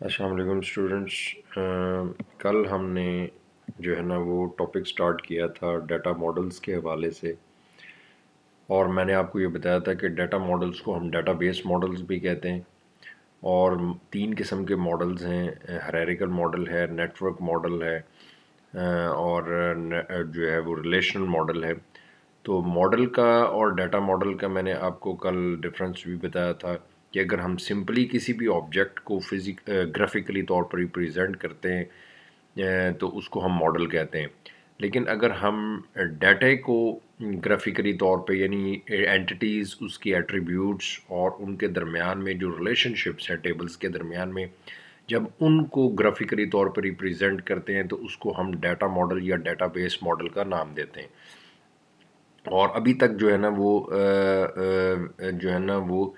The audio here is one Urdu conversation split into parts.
السلام علیکم اسٹوڈنٹس، کل ہم نے جو ہے نا وہ ٹاپک سٹارٹ کیا تھا ڈیٹا ماڈلز کے حوالے سے، اور میں نے آپ کو یہ بتایا تھا کہ ڈیٹا ماڈلز کو ہم ڈیٹا بیس ماڈلز بھی کہتے ہیں، اور تین قسم کے ماڈلز ہیں، ہیرارکل ماڈل ہے، نیٹ ورک ماڈل ہے، اور جو ہے وہ ریلیشنل ماڈل ہے۔ تو ماڈل کا اور ڈیٹا ماڈل کا میں نے آپ کو کل ڈفرینس بھی بتایا تھا کہ اگر ہم سمپلی کسی بھی آبجیکٹ کو گرافیکلی طور پر ریپریزنٹ کرتے ہیں تو اس کو ہم ماڈل کہتے ہیں، لیکن اگر ہم ڈیٹا کو گرافیکلی طور پہ یعنی اینٹیٹیز، اس کی ایٹریبیوٹس اور ان کے درمیان میں جو ریلیشن شپس ہیں ٹیبلز کے درمیان میں، جب ان کو گرافیکلی طور پر ریپریزنٹ کرتے ہیں تو اس کو ہم ڈیٹا ماڈل یا ڈیٹا بیس ماڈل کا نام دیتے ہیں۔ اور ابھی تک جو ہے نا وہ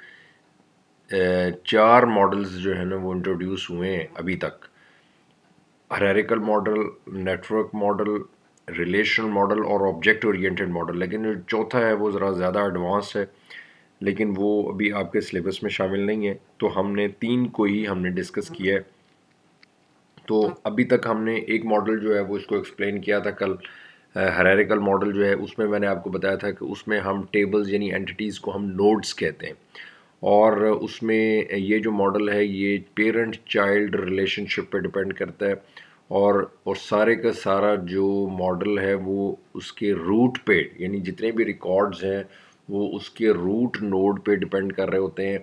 چار ماڈلز جو ہے نا وہ انٹروڈیوس ہوئے ہیں ابھی تک: hierarchical model, network model, relational model اور آبجیکٹ اورینٹڈ ماڈل۔ لیکن جو چوتھا ہے وہ ذرا زیادہ ایڈوانس ہے، لیکن وہ ابھی آپ کے سلیبس میں شامل نہیں ہے، تو ہم نے تین کو ہی ہم نے ڈسکس کیا ہے۔ تو ابھی تک ہم نے ایک ماڈل جو ہے وہ اس کو ایکسپلین کیا تھا کل، ہیرارکل ماڈل جو ہے اس میں نے آپ کو بتایا تھا کہ اس میں ہم ٹیبلز یعنی اینٹیٹیز کو ہم نوڈز کہتے ہیں، اور اس میں یہ جو ماڈل ہے یہ پیرنٹ چائلڈ ریلیشن شپ پہ ڈپینڈ کرتا ہے، اور سارے کا سارا جو ماڈل ہے وہ اس کے روٹ پہ یعنی جتنے بھی ریکارڈز ہیں وہ اس کے روٹ نوڈ پہ ڈپینڈ کر رہے ہوتے ہیں،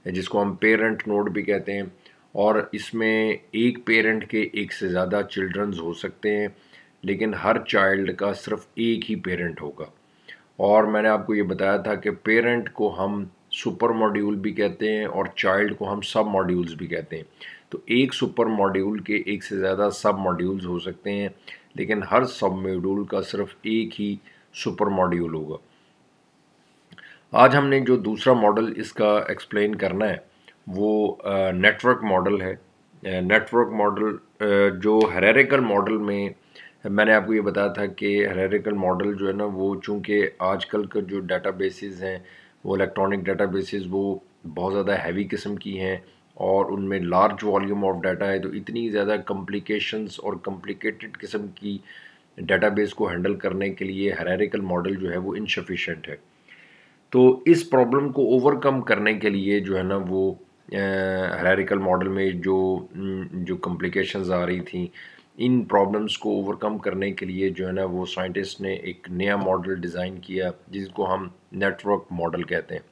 جس کو ہم پیرنٹ نوڈ بھی کہتے ہیں۔ اور اس میں ایک پیرنٹ کے ایک سے زیادہ چلڈرنز ہو سکتے ہیں، لیکن ہر چائلڈ کا صرف ایک ہی پیرنٹ ہوگا۔ اور میں نے آپ کو یہ بتایا تھا کہ پیرنٹ کو ہم سپر ماڈیول بھی کہتے ہیں اور چائلڈ کو ہم سب ماڈیولز بھی کہتے ہیں۔ تو ایک سپر ماڈیول کے ایک سے زیادہ سب ماڈیولز ہو سکتے ہیں، لیکن ہر سب ماڈیول کا صرف ایک ہی سپر ماڈیول ہوگا۔ آج ہم نے جو دوسرا ماڈل اس کا ایکسپلین کرنا ہے وہ نیٹ ورک ماڈل ہے۔ نیٹ ورک ماڈل جو ہیرارکل ماڈل میں نے آپ کو یہ بتایا تھا کہ ہیرارکل ماڈل جو ہے نا وہ چونکہ آج کل کا جو ڈیٹا بیسز ہیں وہ الیکٹرانک ڈیٹا بیسز وہ بہت زیادہ ہیوی قسم کی ہیں، اور ان میں لارج والیوم آف ڈیٹا ہے، تو اتنی زیادہ کمپلیکیشنز اور کمپلیکیٹڈ قسم کی ڈیٹا بیس کو ہینڈل کرنے کے لیے ہیرارکل ماڈل جو ہے وہ انسفیشینٹ ہے۔ تو اس پرابلم کو اوور کم کرنے کے لیے جو ہے نا وہ ہیرارکل ماڈل میں جو کمپلیکیشنز آ رہی تھیں، ان پرابلمز کو اوور کم کرنے کے لیے جو ہے نا وہ سائنٹسٹ نے ایک نیا ماڈل ڈیزائن کیا جس کو ہم نیٹ ورک ماڈل کہتے ہیں۔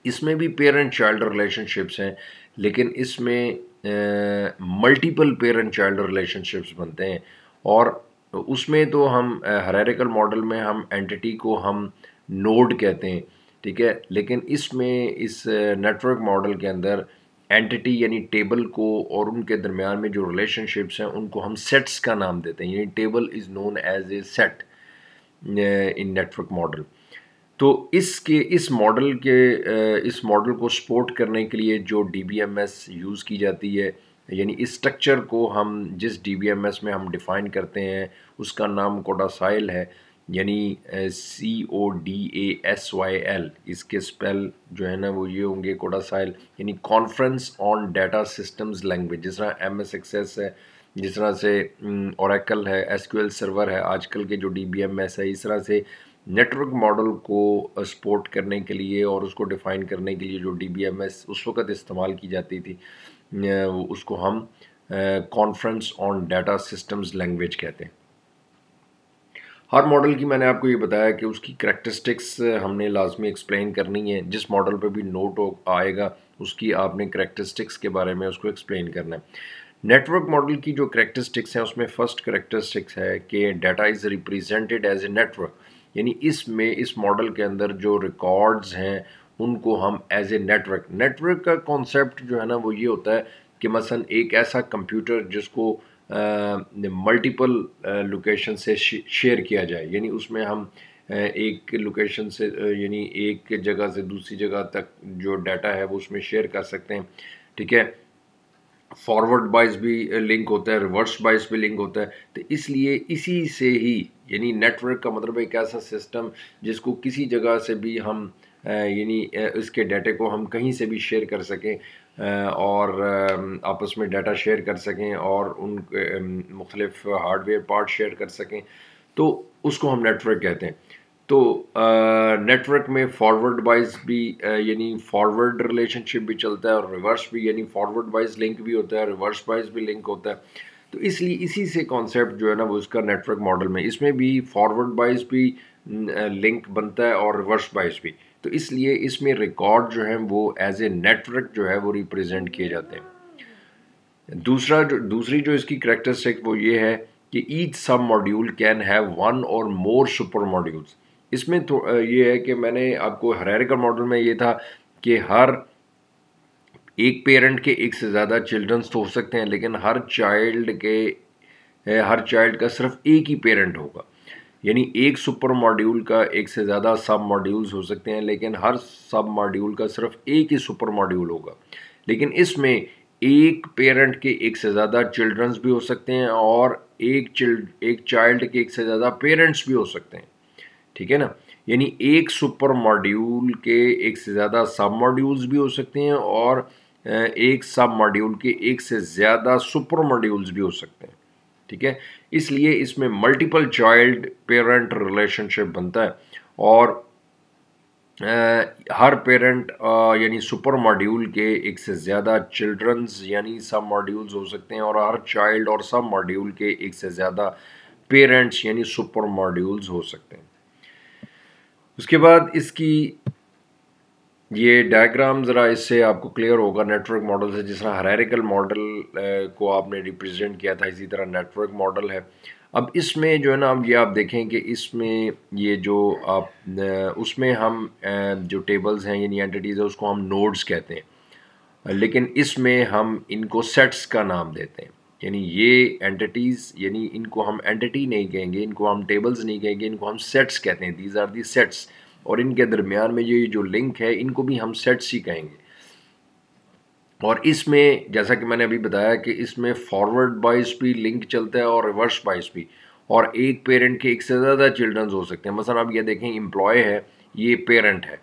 اس میں بھی پیرنٹ چائلڈ ریلیشن شپس ہیں، لیکن اس میں multiple parent child relation ships بنتے ہیں، اور اس میں تو ہم ہیرارکل ماڈل میں ہم اینٹی کو ہم نوڈ کہتے ہیں، ٹھیک ہے، لیکن اس میں اس نیٹ ورک ماڈل کے اندر اینٹی یعنی ٹیبل کو اور ان کے درمیان میں جو ریلیشن شپس ہیں ان کو ہم سیٹس کا نام دیتے ہیں، یعنی table is known as a set in network model. تو اس ماڈل کو سپورٹ کرنے کے لیے جو D B M S use کی جاتی ہے، یعنی اس اسٹرکچر کو ہم جس ڈی بی ایم ایس میں ہم ڈیفائن کرتے ہیں اس کا نام کوڈاسائل ہے، یعنی CODASYL۔ اس کے سپیل جو ہے نا وہ یہ ہوں گے کوڈاسائل، یعنی conference on data systems language, جس طرح ایم ایس ایکسیس ہے، جس طرح سے اوریکل ہے، ایس کیو ایل سرور ہے، آج کل کے جو ڈی بی ایم ایس ہے، اس طرح سے نیٹ ورک ماڈل کو سپورٹ کرنے کے لیے اور اس کو ڈیفائن کرنے کے لیے جو ڈی بی ایم ایس اس وقت استعمال کی جاتی تھی اس کو ہم conference on data systems language کہتے ہیں۔ ہر ماڈل کی میں نے آپ کو یہ بتایا کہ اس کی کریکٹرسٹکس ہم نے لازمی ایکسپلین کرنی ہے، جس ماڈل پہ بھی نوٹ آئے گا اس کی آپ نے کریکٹرسٹکس کے بارے میں اس کو ایکسپلین کرنا ہے۔ نیٹ ورک ماڈل کی جو کریکٹرسٹکس ہیں اس میں فرسٹ کریکٹرسٹکس ہے کہ data is represented as a network, یعنی اس ماڈل کے اندر جو ریکارڈز ہیں ان کو ہم ایز اے نیٹ ورک کا کانسیپٹ جو ہے نا وہ یہ ہوتا ہے کہ مثلا ایک ایسا کمپیوٹر جس کو ملٹیپل لوکیشن سے شیئر کیا جائے، یعنی اس میں ہم ایک لوکیشن سے یعنی ایک جگہ سے دوسری جگہ تک جو ڈیٹا ہے وہ اس میں شیئر کر سکتے ہیں، ٹھیک ہے، فارورڈ بائز بھی لنک ہوتا ہے، ریورس بائز بھی لنک ہوتا ہے۔ تو اس لیے اسی سے ہی یعنی نیٹ ورک کا مطلب ایک ایسا سسٹم جس کو کسی جگہ سے بھی ہم یعنی اس کے ڈیٹے کو ہم کہیں سے بھی شیئر کر سکیں اور آپس میں ڈیٹا شیئر کر سکیں اور ان مختلف ہارڈ ویئر پارٹ شیئر کر سکیں، تو اس کو ہم نیٹ ورک کہتے ہیں۔ تو نیٹ ورک میں فارورڈ وائز بھی یعنی فارورڈ ریلیشن شپ بھی چلتا ہے اور ریورس بھی، یعنی فارورڈ وائز لنک بھی ہوتا ہے، ریورس وائز بھی لنک ہوتا ہے۔ تو اس لیے اسی سے کانسیپٹ جو ہے نا وہ اس کا نیٹ ورک ماڈل میں، اس میں بھی فارورڈ وائز بھی لنک بنتا ہے اور ریورس وائز بھی، تو اس لیے اس میں ریکارڈ جو ہیں وہ ایز اے نیٹ ورک جو ہے وہ ریپریزنٹ کیے جاتے ہیں۔ دوسری جو اس کی کریکٹرسٹک وہ یہ ہے کہ H sub module can have one or more super modules. اس میں یہ ہے کہ میں نے آپ کو ہیرارکل ماڈل میں یہ تھا کہ ہر ایک پیرنٹ کے ایک سے زیادہ چلڈرنس تو ہو سکتے ہیں، لیکن ہر چائلڈ کا صرف ایک ہی پیرنٹ ہوگا، یعنی ایک سپر ماڈیول کا ایک سے زیادہ سب ماڈیولز ہو سکتے ہیں، لیکن ہر سب ماڈیول کا صرف ایک ہی سپر ماڈیول ہوگا۔ لیکن اس میں ایک پیرنٹ کے ایک سے زیادہ چلڈرنس بھی ہو سکتے ہیں اور ایک چائلڈ کے ایک سے زیادہ پیرنٹس بھی ہو سکتے ہیں، ٹھیک ہے نا؟ یعنی ایک سپر ماڈیول کے ایک سے زیادہ سب ماڈیولز بھی ہو سکتے ہیں اور ایک سب ماڈیول کے ایک سے زیادہ سپر ماڈیولز بھی ہو سکتے ہیں، ٹھیک ہے؟ اس لیے اس میں ملٹیپل چائلڈ پیرنٹ ریلیشن شپ بنتا ہے اور ہر پیرنٹ یعنی سپر ماڈیول کے ایک سے زیادہ چلڈرنز یعنی سب ماڈیولز ہو سکتے ہیں اور ہر چائلڈ اور سب ماڈیول کے ایک سے زیادہ پیرنٹس یعنی سپر ماڈیولز ہو سکتے ہیں۔ اس کے بعد اس کی یہ ڈائیگرام ذرا اس سے آپ کو کلیئر ہوگا نیٹ ورک ماڈل سے، جس طرح ہیرارکل ماڈل کو آپ نے ریپریزنٹ کیا تھا، اسی طرح نیٹ ورک ماڈل ہے۔ اب اس میں جو ہے نا، اب یہ آپ دیکھیں کہ اس میں یہ جو آپ اس میں ہم جو ٹیبلز ہیں یعنی اینٹیٹیز ہیں اس کو ہم نوڈز کہتے ہیں، لیکن اس میں ہم ان کو سیٹس کا نام دیتے ہیں، یعنی یہ اینٹیٹیز یعنی ان کو ہم اینٹیٹی نہیں کہیں گے، ان کو ہم ٹیبلز نہیں کہیں گے، ان کو ہم سیٹس کہتے ہیں، دیز آر دی سیٹس، اور ان کے درمیان میں یہ جو لنک ہے ان کو بھی ہم سیٹس ہی کہیں گے۔ اور اس میں جیسا کہ میں نے ابھی بتایا کہ اس میں فارورڈ وائز بھی لنک چلتا ہے اور ریورس وائز بھی، اور ایک پیرنٹ کے ایک سے زیادہ چلڈرنز ہو سکتے ہیں۔ مثلا آپ یہ دیکھیں امپلائی ہے، یہ پیرنٹ ہے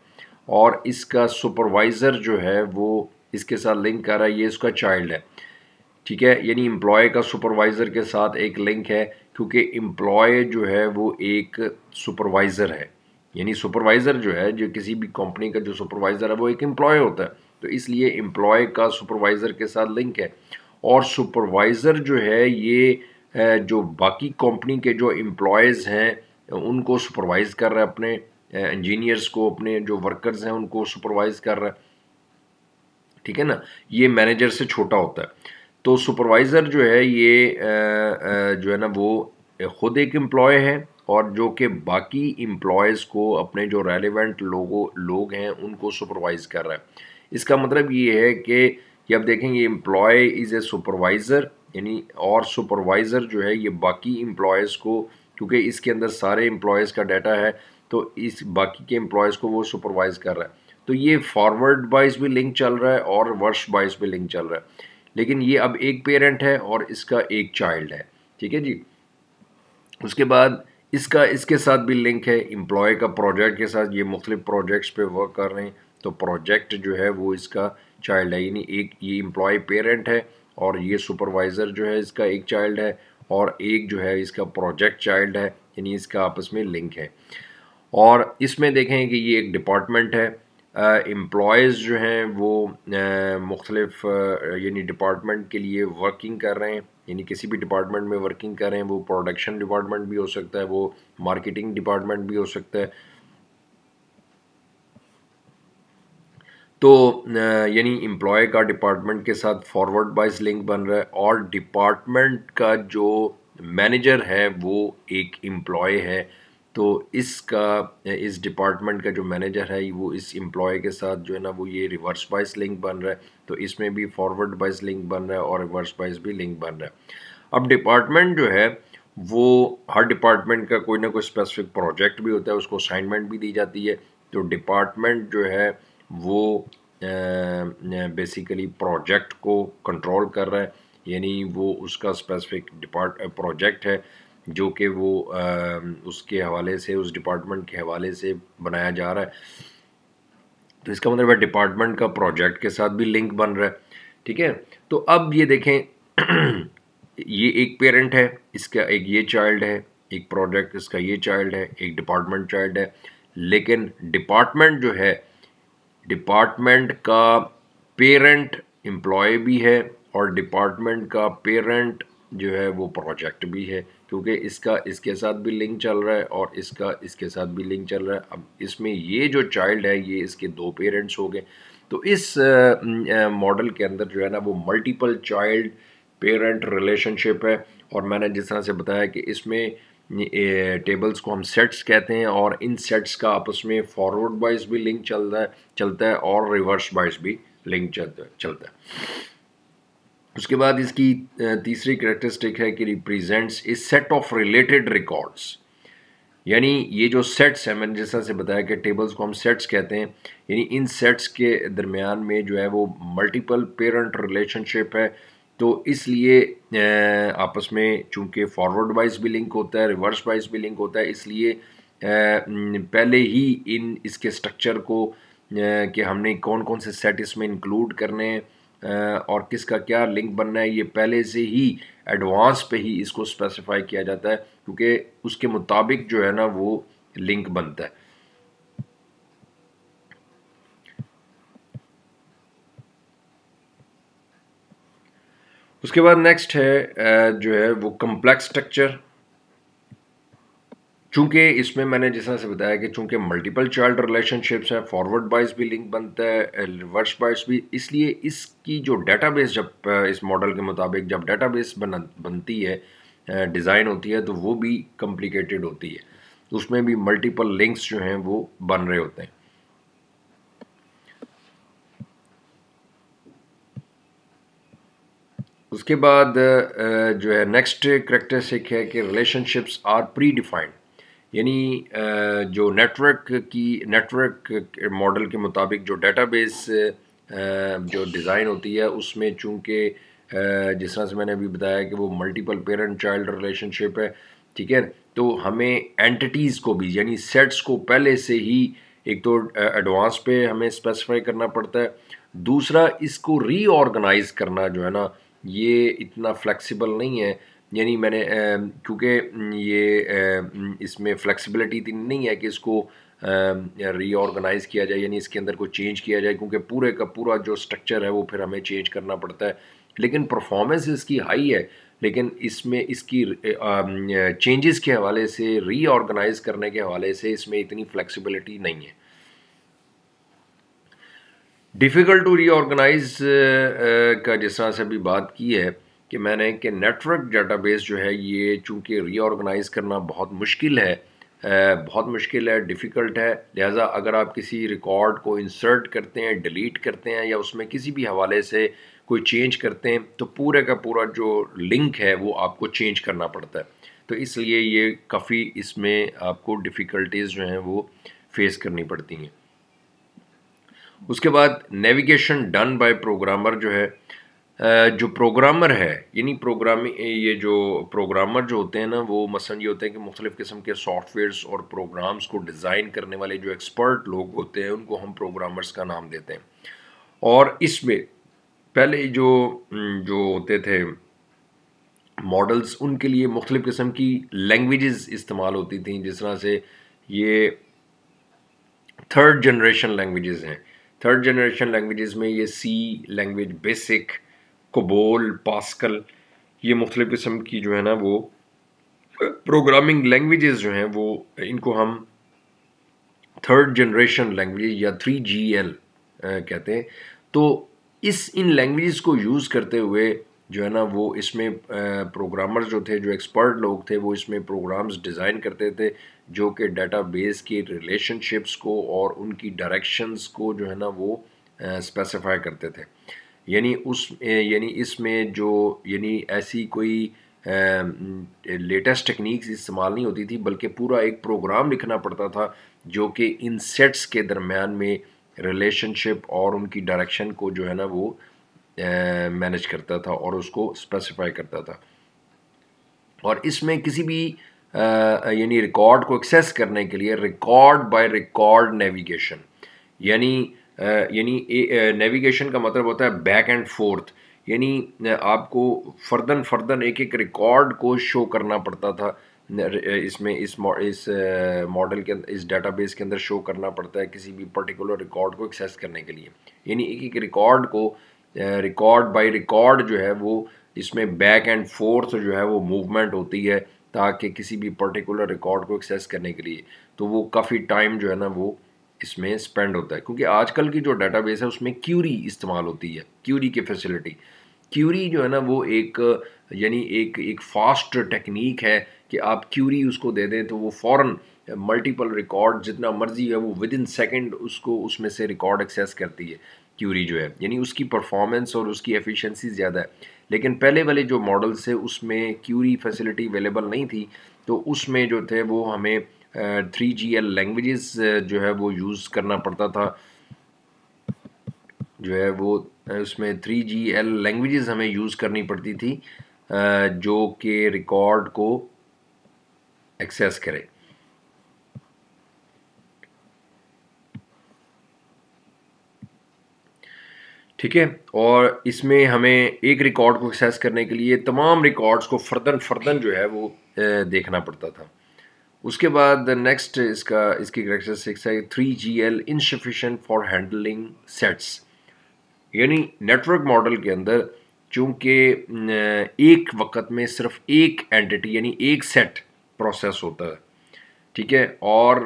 اور اس کا سپروائزر جو ہے وہ اس کے ساتھ لنک کر رہا ہے، یہ اس کا چائلڈ ہے، ٹھیک ہے؟ یعنی امپلائی کا سپروائزر کے ساتھ ایک لنک ہے، کیونکہ امپلائی جو ہے وہ ایک سپروائزر ہے، یعنی سپروائزر جو ہے، جو کسی بھی کمپنی کا جو سپروائزر ہے وہ ایک امپلائی ہوتا ہے، تو اس لیے امپلائی کا سپروائزر کے ساتھ لنک ہے۔ اور سپروائزر جو ہے یہ جو باقی کمپنی کے جو امپلائیز ہیں ان کو سپروائز کر رہا ہے، اپنے انجینئرز کو، اپنے جو ورکرز ہیں ان کو سپروائز کر رہا ہے، ٹھیک ہے نا؟ یہ مینیجر سے چھوٹا ہوتا ہے۔ تو سپروائزر جو ہے یہ جو ہے نا وہ خود ایک امپلائی ہے اور جو کہ باقی امپلائیز کو، اپنے جو ریلیونٹ لوگ ہیں ان کو سپروائز کر رہا ہے۔ اس کا مطلب یہ ہے کہ اب دیکھیں یہ امپلائی از اے سپروائزر، یعنی اور سپروائزر جو ہے یہ باقی امپلائیز کو، کیونکہ اس کے اندر سارے امپلائیز کا ڈیٹا ہے تو اس باقی کے امپلائیز کو وہ سپروائز کر رہا ہے۔ تو یہ فارورڈ وائز بھی لنک چل رہا ہے اور ریورس وائز بھی لنک چل رہا ہے، لیکن یہ اب ایک پیرنٹ ہے اور اس کا ایک چائلڈ ہے، ٹھیک ہے جی؟ اس کے بعد اس کے ساتھ بھی لنک ہے امپلائی کا پروجیکٹ کے ساتھ، یہ مختلف پروجیکٹس پہ ورک کر رہے ہیں، تو پروجیکٹ جو ہے وہ اس کا چائلڈ ہے، یعنی ایک یہ امپلائی پیرنٹ ہے اور یہ سپروائزر جو ہے اس کا ایک چائلڈ ہے اور ایک جو ہے اس کا پروجیکٹ چائلڈ ہے، یعنی اس کا آپس میں لنک ہے۔ اور اس میں دیکھیں کہ یہ ایک ڈپارٹمنٹ ہے، امپلائیز جو ہیں وہ مختلف یعنی ڈپارٹمنٹ کے لیے ورکنگ کر رہے ہیں، یعنی کسی بھی ڈپارٹمنٹ میں ورکنگ کر رہے ہیں، وہ پروڈکشن ڈپارٹمنٹ بھی ہو سکتا ہے، وہ مارکیٹنگ ڈپارٹمنٹ بھی ہو سکتا ہے۔ تو یعنی امپلائی کا ڈپارٹمنٹ کے ساتھ فارورڈ وائز لنک بن رہا ہے اور ڈپارٹمنٹ کا جو مینیجر ہے وہ ایک امپلائی ہے، تو اس ڈپارٹمنٹ کا جو مینیجر ہے وہ اس امپلائی کے ساتھ جو ہے نا وہ یہ ریورس وائز لنک بن رہا ہے، تو اس میں بھی فارورڈ وائز لنک بن رہا ہے اور ریورس وائز بھی لنک بن رہا ہے۔ اب ڈپارٹمنٹ جو ہے وہ ہر ڈپارٹمنٹ کا کوئی نہ کوئی اسپیسیفک پروجیکٹ بھی ہوتا ہے، اس کو اسائنمنٹ بھی دی جاتی ہے، تو ڈپارٹمنٹ جو ہے وہ بیسیکلی پروجیکٹ کو کنٹرول کر رہا ہے، یعنی وہ اس کا اسپیسیفک پروجیکٹ ہے جو کہ وہ اس کے حوالے سے، اس ڈپارٹمنٹ کے حوالے سے بنایا جا رہا ہے۔ تو اس کا مطلب ہے ڈپارٹمنٹ کا پروجیکٹ کے ساتھ بھی لنک بن رہا ہے. ٹھیک ہے, تو اب یہ دیکھیں یہ ایک پیرنٹ ہے, اس کا ایک یہ چائلڈ ہے, ایک پروجیکٹ اس کا یہ چائلڈ ہے, ایک ڈپارٹمنٹ چائلڈ ہے, لیکن ڈپارٹمنٹ جو ہے, ڈپارٹمنٹ کا پیرنٹ امپلائی بھی ہے اور ڈپارٹمنٹ کا پیرنٹ جو ہے وہ پروجیکٹ بھی ہے, کیونکہ اس کا اس کے ساتھ بھی لنک چل رہا ہے اور اس کا اس کے ساتھ بھی لنک چل رہا ہے. اب اس میں یہ جو چائلڈ ہے یہ اس کے دو پیرنٹس ہو گئے. تو اس ماڈل کے اندر جو ہے نا وہ ملٹیپل چائلڈ پیرنٹ ریلیشن شپ ہے, اور میں نے جس طرح سے بتایا کہ اس میں ٹیبلز کو ہم سیٹس کہتے ہیں, اور ان سیٹس کا آپس میں فارورڈ وائز بھی لنک چلتا ہے اور ریورس وائز بھی لنک چلتا ہے. اس کے بعد اس کی تیسری کریکٹرسٹک ہے کہ represents a set of related records, یعنی یہ جو سیٹس ہیں, میں نے جس طرح سے بتایا کہ ٹیبلز کو ہم سیٹس کہتے ہیں, یعنی ان سیٹس کے درمیان میں جو ہے وہ ملٹیپل پیرنٹ ریلیشن شپ ہے, تو اس لیے آپس میں چونکہ فارورڈ وائز بھی لنک ہوتا ہے, ریورس وائز بھی لنک ہوتا ہے, اس لیے پہلے ہی اس کے سٹرکچر کو کہ ہم نے کون کون سے سیٹ اس میں انکلوڈ کرنے ہیں اور کس کا کیا لنک بننا ہے, یہ پہلے سے ہی ایڈوانس پہ ہی اس کو اسپیسیفائی کیا جاتا ہے, کیونکہ اس کے مطابق جو ہے نا وہ لنک بنتا ہے. اس کے بعد نیکسٹ ہے جو ہے وہ کمپلیکس اسٹرکچر. چونکہ اس میں نے جس طرح سے بتایا کہ چونکہ ملٹیپل چائلڈ ریلیشن شپس ہیں, فارورڈ بائز بھی لنک بنتا ہے, ریورس بائز بھی, اس لیے اس کی جو ڈیٹا بیس جب اس ماڈل کے مطابق جب ڈیٹا بیس بنتی ہے, ڈیزائن ہوتی ہے, تو وہ بھی کمپلیکیٹڈ ہوتی ہے, اس میں بھی ملٹیپل لنکس جو ہیں وہ بن رہے ہوتے ہیں. اس کے بعد جو ہے نیکسٹ کریکٹرسٹک ہے کہ relationships are predefined, یعنی جو نیٹ ورک ماڈل کے مطابق جو ڈیٹا بیس جو ڈیزائن ہوتی ہے اس میں چونکہ جس طرح سے میں نے ابھی بتایا کہ وہ ملٹیپل پیرنٹ چائلڈ ریلیشن شپ ہے, ٹھیک ہے, تو ہمیں اینٹیٹیز کو بھی یعنی سیٹس کو پہلے سے ہی ایک تو ایڈوانس پہ ہمیں اسپیسیفائی کرنا پڑتا ہے, دوسرا اس کو ری آرگنائز کرنا جو ہے نا یہ اتنا فلیکسیبل نہیں ہے, یعنی میں نے کیونکہ یہ اس میں فلیکسیبلٹی نہیں ہے کہ اس کو ری آرگنائز کیا جائے, یعنی اس کے اندر کوئی چینج کیا جائے, کیونکہ پورے کا پورا جو سٹرکچر ہے وہ پھر ہمیں چینج کرنا پڑتا ہے, لیکن پرفارمنس اس کی ہائی ہے, لیکن اس میں اس کی چینجز کے حوالے سے, ری آرگنائز کرنے کے حوالے سے اس میں اتنی فلیکسیبلٹی نہیں ہے. ڈیفیکلٹ ٹو ری آرگنائز کا جس طرح سے ابھی بات کی ہے کہ میں نے کہ نیٹ ورک ڈیٹا بیس جو ہے یہ چونکہ ری آرگنائز کرنا بہت مشکل ہے, ڈیفیکلٹ ہے, لہٰذا اگر آپ کسی ریکارڈ کو انسرٹ کرتے ہیں, ڈیلیٹ کرتے ہیں یا اس میں کسی بھی حوالے سے کوئی چینج کرتے ہیں, تو پورے کا پورا جو لنک ہے وہ آپ کو چینج کرنا پڑتا ہے, تو اس لیے یہ کافی اس میں آپ کو ڈیفیکلٹیز جو ہیں وہ فیس کرنی پڑتی ہیں. اس کے بعد نیویگیشن ڈن بائی پروگرامر جو ہے, جو پروگرامر ہے یعنی یہ جو پروگرامر جو ہوتے ہیں نا وہ مثلا یہ ہوتے ہیں کہ مختلف قسم کے سافٹ ویئرس اور پروگرامز کو ڈیزائن کرنے والے جو ایکسپرٹ لوگ ہوتے ہیں ان کو ہم پروگرامرز کا نام دیتے ہیں. اور اس میں پہلے جو ہوتے تھے ماڈلز, ان کے لیے مختلف قسم کی لینگویجز استعمال ہوتی تھیں, جس طرح سے یہ تھرڈ جنریشن لینگویجز ہیں. تھرڈ جنریشن لینگویجز میں یہ سی لینگویج, بیسک, کوبول, پاسکل, یہ مختلف قسم کی جو ہے نا وہ پروگرامنگ لینگویجز جو ہیں وہ ان کو ہم تھرڈ جنریشن لینگویج یا 3GL کہتے ہیں. تو ان لینگویجز کو یوز کرتے ہوئے جو ہے نا وہ اس میں پروگرامر جو تھے, جو ایکسپرٹ لوگ تھے, وہ اس میں پروگرامز ڈیزائن کرتے تھے جو کہ ڈیٹا بیس کی ریلیشن شپس کو اور ان کی ڈائریکشنز کو جو ہے نا وہ اسپیسیفائی کرتے تھے. یعنی اس میں جو ایسی کوئی لیٹسٹ ٹیکنیکس استعمال نہیں ہوتی تھی, بلکہ پورا ایک پروگرام لکھنا پڑتا تھا جو کہ ان سیٹس کے درمیان میں ریلیشن شپ اور ان کی ڈائریکشن کو جو ہے نا وہ مینیج کرتا تھا اور اس کو اسپیسیفائی کرتا تھا. اور اس میں کسی بھی ریکارڈ کو ایکسیس کرنے کے لیے ریکارڈ بائی ریکارڈ نیویگیشن, یعنی یعنی نیویگیشن کا مطلب ہوتا ہے بیک اینڈ فورتھ، یعنی آپ کو فردن ایک ایک ریکارڈ کو شو کرنا پڑتا تھا، اس میں اس ماڈل کے اندر، اس ڈیٹا بیس کے اندر شو کرنا پڑتا ہے کسی بھی پرٹیکولر ریکارڈ کو ایکسیس کرنے کے لیے، یعنی ایک ایک ریکارڈ کو ریکارڈ بائی ریکارڈ جو ہے وہ اس میں بیک اینڈ فورتھ جو ہے وہ موومنٹ ہوتی ہے تاکہ کسی بھی پرٹیکولر ریکارڈ کو ایکسیس کرنے کے لیے، تو وہ کافی ٹائم جو ہے نا وہ اس میں اسپینڈ ہوتا ہے، کیونکہ آج کل کی جو ڈیٹا بیس ہے اس میں کیوری استعمال ہوتی ہے، کیوری کی فیسلٹی، کیوری جو ہے نا وہ ایک یعنی ایک فاسٹ ٹیکنیک ہے کہ آپ کیوری اس کو دے دیں تو وہ فوراً ملٹیپل ریکارڈ جتنا مرضی ہے وہ ود ان سیکنڈ اس کو اس میں سے ریکارڈ ایکسیس کرتی ہے کیوری جو ہے، یعنی اس کی پرفارمنس اور اس کی ایفیشنسی زیادہ ہے، لیکن پہلے والے جو ماڈلز تھے اس میں کیوری فیسلٹی اویلیبل نہیں تھی، تو اس میں جو تھے وہ ہمیں 3GL لینگویجز جو ہے وہ یوز کرنا پڑتا تھا، جو ہے وہ اس میں 3GL لینگویجز ہمیں یوز کرنی پڑتی تھی جو کہ ریکارڈ کو ایکسیس کرے. ٹھیک ہے، اور اس میں ہمیں ایک ریکارڈ کو ایکسیس کرنے کے لیے تمام ریکارڈز کو فردن جو ہے وہ دیکھنا پڑتا تھا. اس کے بعد نیکسٹ اس کی کریکٹرسٹکس ہے 3GL insufficient for handling sets, یعنی نیٹ ورک ماڈل کے اندر چونکہ ایک وقت میں صرف ایک اینٹی یعنی ایک سیٹ پروسیس ہوتا ہے، ٹھیک ہے، اور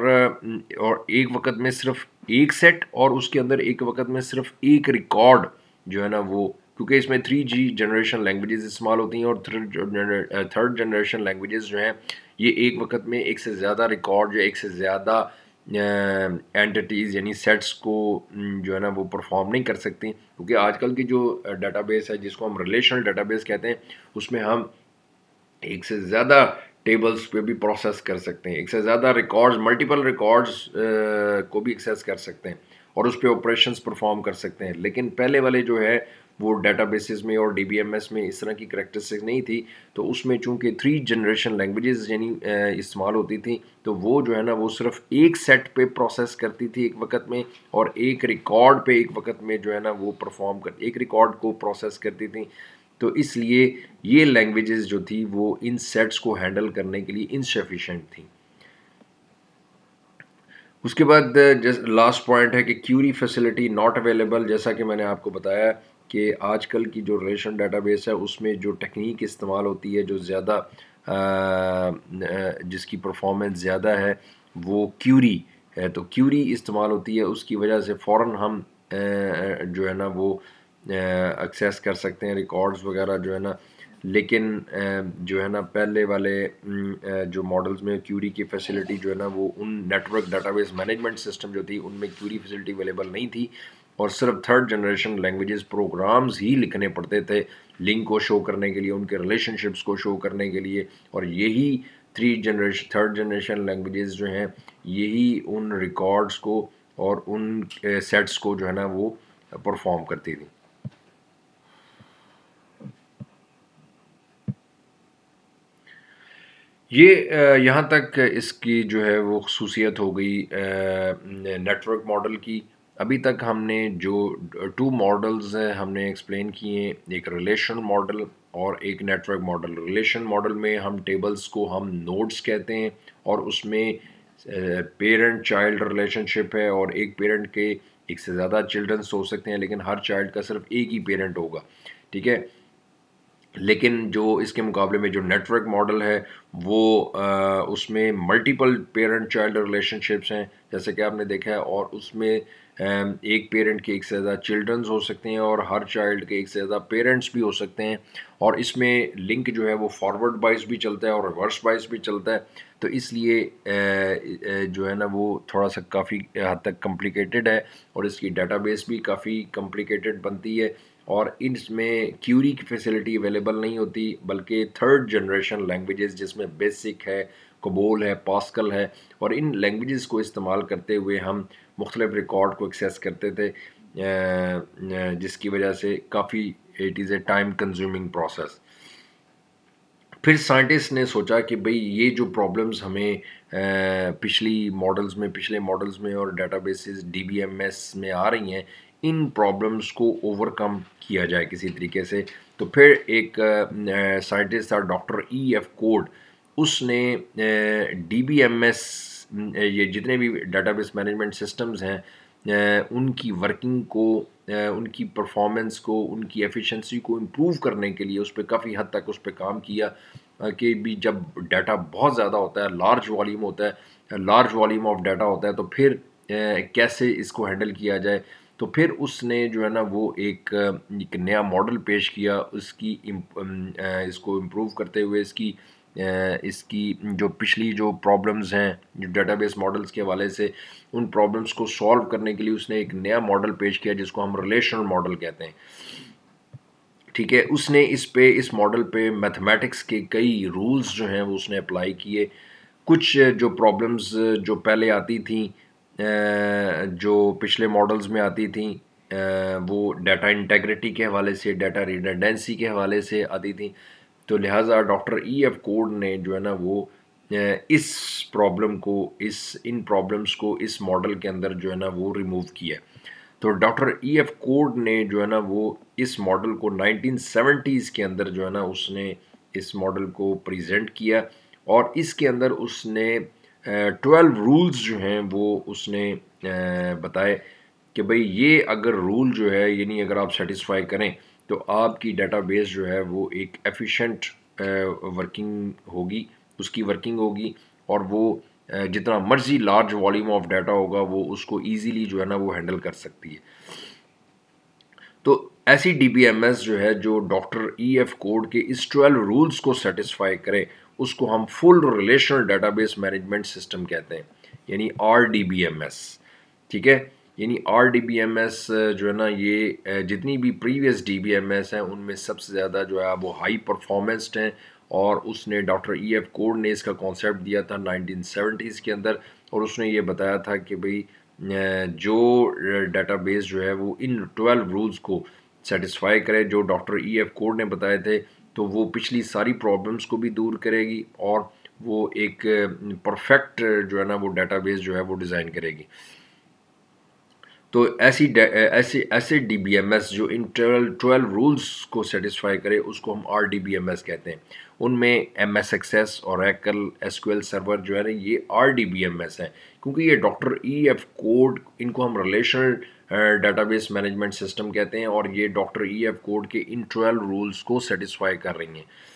ایک وقت میں صرف ایک سیٹ، اور اس کے اندر ایک وقت میں صرف ایک ریکارڈ جو ہے نا وہ، کیونکہ اس میں 3G جنریشن لینگویجز استعمال ہوتی ہیں، اور تھرڈ جنریشن لینگویجز جو ہیں یہ ایک وقت میں ایک سے زیادہ ریکارڈ یا ایک سے زیادہ اینٹیز یعنی سیٹس کو جو ہے نا وہ پرفارم نہیں کر سکتی، کیونکہ آج کل کی جو ڈیٹا بیس ہے جس کو ہم ریلیشنل ڈیٹا بیس کہتے ہیں اس میں ہم ایک سے زیادہ ٹیبلز پہ بھی پروسیس کر سکتے ہیں، ایک سے زیادہ ریکارڈز ملٹیپل ریکارڈز کو بھی ایکسیس کر سکتے ہیں اور اس پہ آپریشنز پرفارم کر سکتے ہیں، لیکن پہلے والے جو ہے وہ ڈیٹا بیسز میں اور DBMS میں اس طرح کی کریکٹرسٹکس نہیں تھی، تو اس میں چونکہ 3 جنریشن لینگویجز یعنی استعمال ہوتی تھیں، تو وہ جو ہے نا وہ صرف ایک سیٹ پہ پروسیس کرتی تھی ایک وقت میں، اور ایک ریکارڈ پہ ایک وقت میں جو ہے نا وہ ایک ریکارڈ کو پروسیس کرتی تھیں، تو اس لیے یہ لینگویجز جو تھی وہ ان سیٹس کو ہینڈل کرنے کے لیے انسفیشینٹ تھیں. اس کے بعد لاسٹ پوائنٹ ہے کہ کیوری فیسلٹی ناٹ اویلیبل، جیسا کہ میں نے آپ کو بتایا کہ آج کل کی جو ریلیشن ڈیٹا بیس ہے اس میں جو ٹیکنیک استعمال ہوتی ہے جو زیادہ جس کی پرفارمنس زیادہ ہے وہ کیوری ہے، تو کیوری استعمال ہوتی ہے، اس کی وجہ سے فوراً ہم جو ہے نا وہ ایکسیس کر سکتے ہیں ریکارڈز وغیرہ جو ہے نا، لیکن جو ہے نا پہلے والے جو ماڈلز میں کیوری کی فیسلٹی جو ہے نا وہ ان نیٹ ورک ڈیٹا بیس مینجمنٹ سسٹم جو تھی ان میں کیوری فیسلٹی اویلیبل نہیں تھی، اور صرف تھرڈ جنریشن لینگویجز پروگرامز ہی لکھنے پڑتے تھے لنک کو شو کرنے کے لیے، ان کے ریلیشن شپس کو شو کرنے کے لیے، اور یہی تھرڈ جنریشن لینگویجز جو ہیں یہی ان ریکارڈز کو اور ان سیٹس کو جو ہے نا وہ پرفارم کرتی تھی. یہ یہاں تک اس کی جو ہے وہ خصوصیت ہو گئی نیٹ ورک ماڈل کی. ابھی تک ہم نے جو 2 ماڈلز ہم نے ایکسپلین کیے، ایک ریلیشن ماڈل اور ایک network model. Relation model میں ہم ٹیبلز کو ہم نوڈز کہتے ہیں، اور اس میں پیرنٹ چائلڈ ریلیشن شپ ہے، اور ایک پیرنٹ کے ایک سے زیادہ چلڈرنس ہو سکتے ہیں لیکن ہر چائلڈ کا صرف ایک ہی پیرنٹ ہوگا، ٹھیک ہے. لیکن جو اس کے مقابلے میں جو نیٹ ورک ماڈل ہے وہ اس میں multiple parent child relation ships ہیں جیسے کہ آپ نے دیکھا ہے، اور اس میں ایک پیرنٹ کے ایک سے زیادہ چلڈرنز ہو سکتے ہیں اور ہر چائلڈ کے ایک سے زیادہ پیرنٹس بھی ہو سکتے ہیں، اور اس میں لنک جو ہے وہ فارورڈ بائس بھی چلتا ہے اور ریورس بائس بھی چلتا ہے، تو اس لیے جو ہے نا وہ تھوڑا سا کافی حد تک کمپلیکیٹڈ ہے، اور اس کی ڈیٹا بیس بھی کافی کمپلیکیٹڈ بنتی ہے، اور اس میں کیوری کی فیسلٹی اویلیبل نہیں ہوتی، بلکہ تھرڈ جنریشن لینگویجز جس میں بیسک ہے، کوبول ہے، پاسکل ہے، اور ان لینگویجز کو استعمال کرتے ہوئے ہم مختلف ریکارڈ کو ایکسیس کرتے تھے، جس کی وجہ سے کافی it is a time consuming process. پھر سائنٹسٹ نے سوچا کہ بھئی یہ جو پرابلمز ہمیں پچھلے ماڈلز میں اور ڈیٹا بیسز DBMS میں آ رہی ہیں، ان پرابلمز کو اوور کم کیا جائے کسی طریقے سے. تو پھر ایک سائنٹسٹ تھا ڈاکٹر EF کوڈ، اس نے DBMS یہ جتنے بھی ڈیٹا بیس مینجمنٹ سسٹمز ہیں ان کی ورکنگ کو، ان کی پرفارمنس کو، ان کی ایفیشنسی کو امپروو کرنے کے لیے اس پہ کافی حد تک اس پہ کام کیا کہ بھی جب ڈیٹا بہت زیادہ ہوتا ہے، لارج والیوم ہوتا ہے، لارج والیوم آف ڈیٹا ہوتا ہے، تو پھر کیسے اس کو ہینڈل کیا جائے. تو پھر اس نے جو ہے نا وہ ایک نیا ماڈل پیش کیا اس کو امپروو کرتے ہوئے، اس کی جو پچھلی جو پرابلمز ہیں جو ڈیٹا بیس ماڈلز کے حوالے سے، ان پرابلمز کو سولو کرنے کے لیے اس نے ایک نیا ماڈل پیش کیا جس کو ہم ریلیشنل ماڈل کہتے ہیں. ٹھیک ہے، اس نے اس ماڈل پہ میتھمیٹکس کے کئی رولز جو ہیں وہ اس نے اپلائی کیے. کچھ جو پرابلمز جو پہلے آتی تھیں، جو پچھلے ماڈلز میں آتی تھیں، وہ ڈیٹا انٹیگریٹی کے حوالے سے، ڈیٹا ریڈنڈنسی کے حوالے سے آتی تھیں. تو لہٰذا ڈاکٹر EF کوڈ نے جو ہے نا وہ اس پرابلم کو، ان پرابلمس کو اس ماڈل کے اندر جو ہے نا وہ ریموو کیا. تو ڈاکٹر EF کوڈ نے جو ہے نا وہ اس ماڈل کو 1970s کے اندر جو ہے نا اس نے اس ماڈل کو پریزنٹ کیا، اور اس کے اندر اس نے 12 رولز جو ہیں وہ اس نے بتائے کہ بھئی یہ اگر رول جو ہے، یعنی اگر آپ سیٹسفائی کریں تو آپ کی ڈیٹا بیس جو ہے وہ ایک ایفیشینٹ ورکنگ ہوگی، اس کی ورکنگ ہوگی، اور وہ جتنا مرضی لارج والیوم آف ڈیٹا ہوگا وہ اس کو ایزیلی جو ہے نا وہ ہینڈل کر سکتی ہے. تو ایسی DBMS جو ہے جو ڈاکٹر EF کوڈ کے اس 12 رولز کو سیٹسفائی کرے، اس کو ہم فل ریلیشنل ڈیٹا بیس مینجمنٹ سسٹم کہتے ہیں، یعنی RDBMS. ٹھیک ہے، یعنی RDBMS جو ہے نا یہ جتنی بھی پریویس DBMS ہیں ان میں سب سے زیادہ جو ہے وہ ہائی پرفارمنسڈ ہیں، اور اس نے ڈاکٹر EF کوڈ نے اس کا کانسیپٹ دیا تھا 1970s کے اندر، اور اس نے یہ بتایا تھا کہ بھئی جو ڈیٹا بیس جو ہے وہ ان 12 رولز کو سیٹسفائی کرے جو ڈاکٹر EF کوڈ نے بتائے تھے، تو وہ پچھلی ساری پرابلمس کو بھی دور کرے گی، اور وہ ایک پرفیکٹ جو ہے نا وہ ڈیٹا بیس جو ہے وہ ڈیزائن کرے گی. تو ایسے DBMS جو ان 12 رولز کو سیٹسفائی کرے اس کو ہم RDBMS کہتے ہیں. ان میں MS ایکسیس، اوریکل، SQL سرور جو ہے نا یہ RDBMS ہیں، کیونکہ یہ ڈاکٹر EF کوڈ، ان کو ہم ریلیشنل ڈیٹا بیس مینجمنٹ سسٹم کہتے ہیں، اور یہ ڈاکٹر EF کوڈ کے ان 12 رولز کو سیٹسفائی کر رہی ہیں.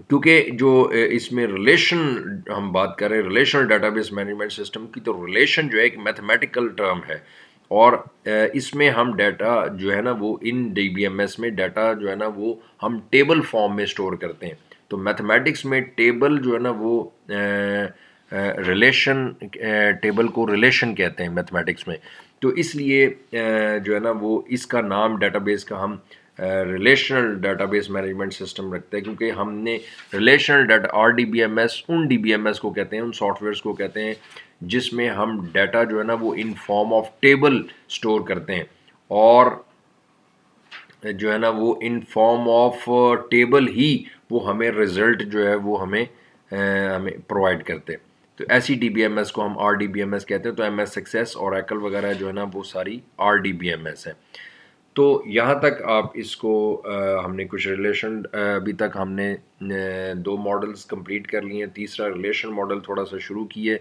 کیونکہ جو اس میں ریلیشن ہم بات کر رہے ہیں، ریلیشنل ڈیٹا بیس مینجمنٹ سسٹم کی، تو ریلیشن جو ہے ایک میتھمیٹیکل ٹرم ہے، اور اس میں ہم ڈیٹا جو ہے نا وہ ان DBMS میں ڈیٹا جو ہے نا وہ ہم ٹیبل فارم میں سٹور کرتے ہیں. تو میتھمیٹکس میں ٹیبل جو ہے نا وہ ریلیشن، ٹیبل کو ریلیشن کہتے ہیں میتھمیٹکس میں. تو اس لیے جو ہے نا وہ اس کا نام ڈیٹا بیس کا ہم ریلیشنل ڈیٹا بیس مینجمنٹ سسٹم رکھتے ہیں، کیونکہ ہم نے ریلیشنل ڈیٹا RDBMS ان DBMS کو کہتے ہیں، ان سافٹ ویئرس کو کہتے ہیں جس میں ہم ڈیٹا جو ہے نا وہ in form of table store کرتے ہیں، اور جو ہے نا وہ ان فارم آف ٹیبل ہی وہ ہمیں رزلٹ جو ہے وہ ہمیں پرووائڈ کرتے ہیں. تو ایسی DBMS کو ہم RDBMS کہتے ہیں. تو MS ایکسیس، اوریکل وغیرہ جو ہے نا وہ ساری RDBMS ہیں. تو یہاں تک آپ اس کو ہم نے کچھ ریلیشن، ابھی تک ہم نے 2 ماڈلز کمپلیٹ کر لیے ہیں، تیسرا ریلیشن ماڈل تھوڑا سا شروع کیے،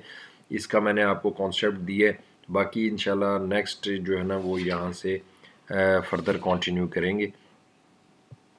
اس کا میں نے آپ کو کانسیپٹ دیے. باقی انشاءاللہ نیکسٹ جو ہے نا وہ یہاں سے فردر کنٹینیو کریں گے.